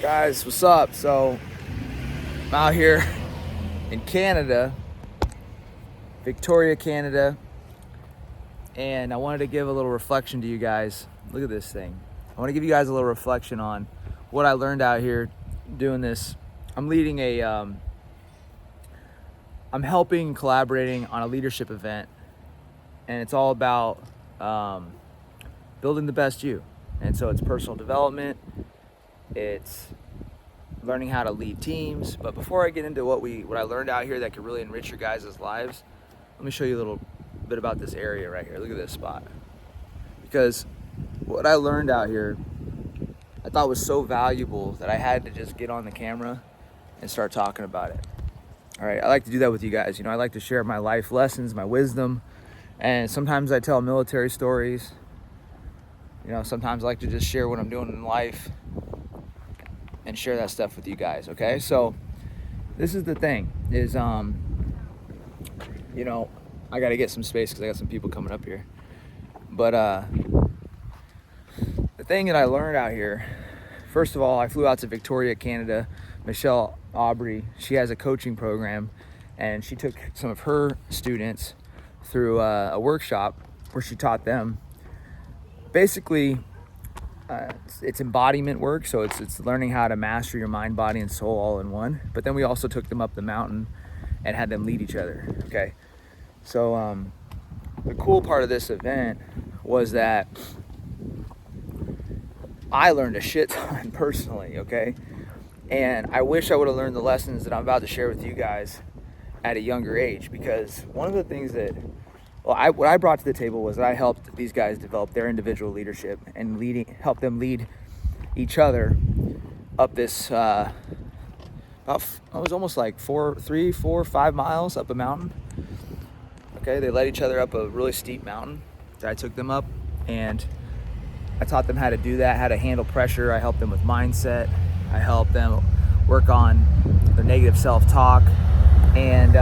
Guys, what's up? So I'm out here in Canada, Victoria, Canada, and I wanted to give a little reflection to you guys. Look at this thing. I want to give you guys a little reflection on what I learned out here doing this. I'm leading I'm helping and collaborating on a leadership event, and it's all about building the best you. And so it's personal development, it's learning how to lead teams. But before I get into what I learned out here that could really enrich your guys' lives, let me show you a little bit about this area right here. Look at this spot. Because what I learned out here I thought was so valuable that I had to just get on the camera and start talking about it. All right, I like to do that with you guys. I like to share my life lessons, my wisdom, and sometimes I tell military stories. Sometimes I like to just share what I'm doing in life and share that stuff with you guys, okay? So this is the thing, is I gotta get some space because I got some people coming up here. But the thing that I learned out here, first of all, I flew out to Victoria, Canada. Michelle Aubry, she has a coaching program, and she took some of her students through a workshop where she taught them basically it's embodiment work. So it's learning how to master your mind, body, and soul all in one. But then we also took them up the mountain and had them lead each other. Okay, so the cool part of this event was that I learned a shit ton personally. Okay, and I wish I would have learned the lessons that I'm about to share with you guys at a younger age, because one of the things that what I brought to the table was that I helped these guys develop their individual leadership and help them lead each other up this it was almost like 3, 4, 5 miles up a mountain. Okay, they led each other up a really steep mountain that I took them up, and I taught them how to do that, how to handle pressure. I helped them with mindset. I helped them work on their negative self-talk. And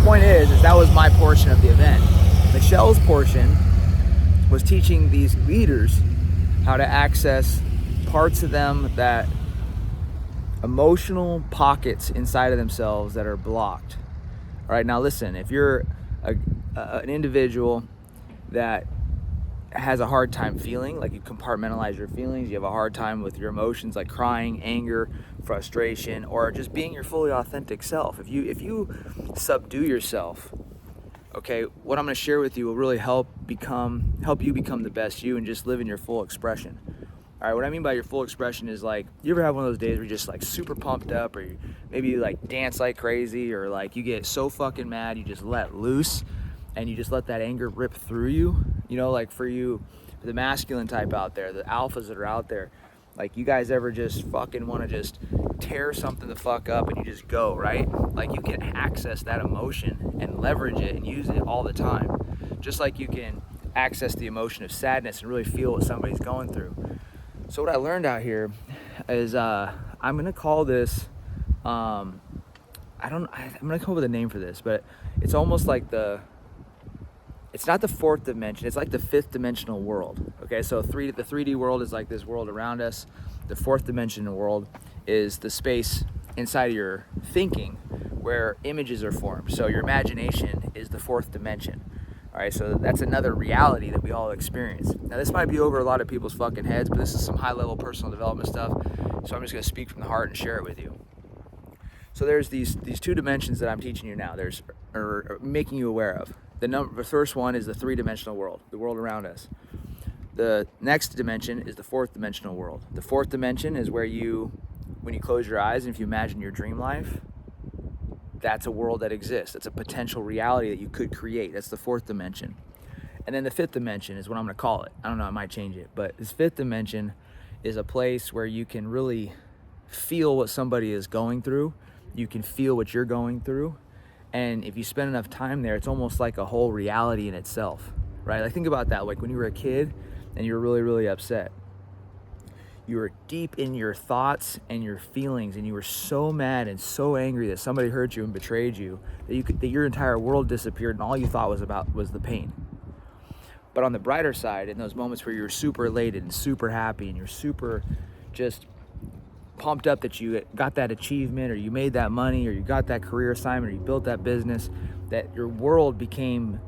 point is that was my portion of the event. Michelle's portion was teaching these leaders how to access parts of them, that emotional pockets inside of themselves that are blocked. All right, now listen, if you're an individual that has a hard time feeling, like you compartmentalize your feelings, you have a hard time with your emotions like crying, anger, frustration, or just being your fully authentic self. If you subdue yourself, okay, what I'm going to share with you will really help you become the best you and just live in your full expression. All right, what I mean by your full expression is, like, you ever have one of those days where you're just like super pumped up, or maybe you like dance like crazy, or like you get so fucking mad you just let loose and you just let that anger rip through you. Like for the masculine type out there, the alphas that are out there, like, you guys ever just fucking want to just tear something the fuck up and you just go, right? Like, you can access that emotion and leverage it and use it all the time. Just like you can access the emotion of sadness and really feel what somebody's going through. So what I learned out here is I'm gonna call this I'm gonna come up with a name for this, but it's almost like it's not the fourth dimension, it's like the fifth dimensional world. Okay, so the 3D world is like this world around us. The fourth dimensional world is the space inside of your thinking where images are formed. So your imagination is the fourth dimension. All right, so that's another reality that we all experience. Now, this might be over a lot of people's fucking heads, but this is some high-level personal development stuff, so I'm just gonna speak from the heart and share it with you. So there's these two dimensions that I'm teaching you now, or making you aware of. The first one is the three-dimensional world, the world around us. The next dimension is the fourth dimensional world. The fourth dimension is where when you close your eyes and if you imagine your dream life, that's a world that exists. It's a potential reality that you could create. That's the fourth dimension. And then the fifth dimension is what I'm gonna call it. I don't know, I might change it. But this fifth dimension is a place where you can really feel what somebody is going through. You can feel what you're going through. And if you spend enough time there, it's almost like a whole reality in itself, right? Like, think about that. Like when you were a kid and you were really, really upset. You were deep in your thoughts and your feelings, and you were so mad and so angry that somebody hurt you and betrayed you that your entire world disappeared, and all you thought was the pain. But on the brighter side, in those moments where you're super elated and super happy and you're super just pumped up that you got that achievement, or you made that money, or you got that career assignment, or you built that business, that your world became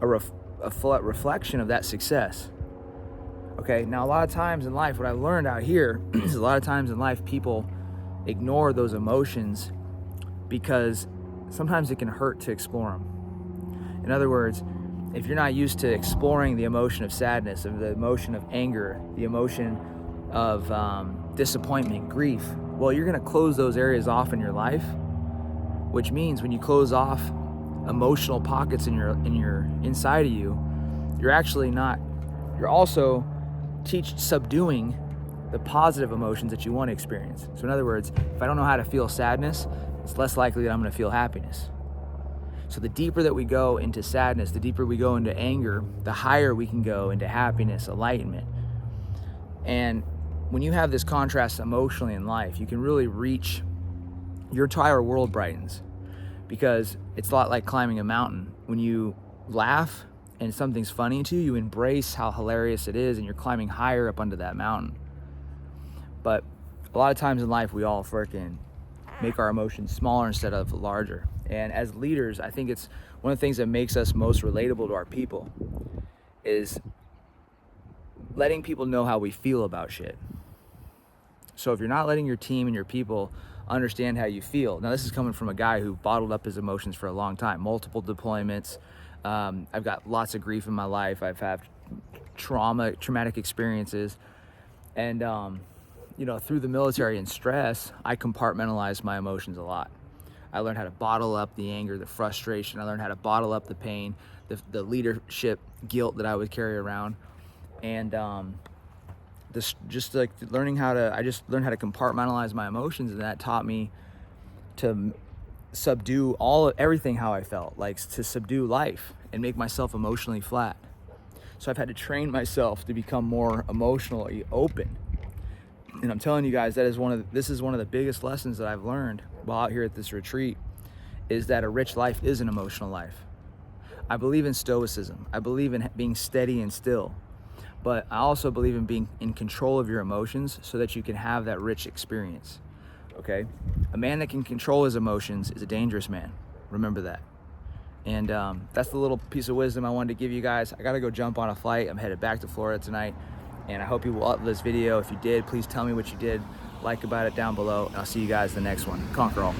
a reflection of that success. Okay, now a lot of times in life, what I learned out here is a lot of times in life people ignore those emotions because sometimes it can hurt to explore them. In other words, if you're not used to exploring the emotion of sadness, of the emotion of anger, the emotion of disappointment, grief, well, you're going to close those areas off in your life, which means when you close off emotional pockets in your inside of you, you're also subduing the positive emotions that you want to experience. So in other words, if I don't know how to feel sadness, it's less likely that I'm going to feel happiness. So the deeper that we go into sadness, the deeper we go into anger, the higher we can go into happiness, enlightenment. And when you have this contrast emotionally in life, you can really reach, your entire world brightens, because it's a lot like climbing a mountain. When you laugh and something's funny to you, you embrace how hilarious it is, and you're climbing higher up onto that mountain. But a lot of times in life, we all freaking make our emotions smaller instead of larger. And as leaders, I think it's one of the things that makes us most relatable to our people is letting people know how we feel about shit. So if you're not letting your team and your people understand how you feel, now this is coming from a guy who bottled up his emotions for a long time, multiple deployments. I've got lots of grief in my life. I've had traumatic experiences. And, through the military and stress, I compartmentalized my emotions a lot. I learned how to bottle up the anger, the frustration. I learned how to bottle up the pain, the leadership guilt that I would carry around. And I just learned how to compartmentalize my emotions, and that taught me to subdue everything how I felt, like to subdue life and make myself emotionally flat. So I've had to train myself to become more emotionally open. And I'm telling you guys, this is one of the biggest lessons that I've learned while out here at this retreat, is that a rich life is an emotional life. I believe in stoicism. I believe in being steady and still. But I also believe in being in control of your emotions so that you can have that rich experience. Okay? A man that can control his emotions is a dangerous man. Remember that. And that's the little piece of wisdom I wanted to give you guys. I gotta go jump on a flight. I'm headed back to Florida tonight. And I hope you will love this video. If you did, please tell me what you did like about it down below. And I'll see you guys in the next one. Conquer all.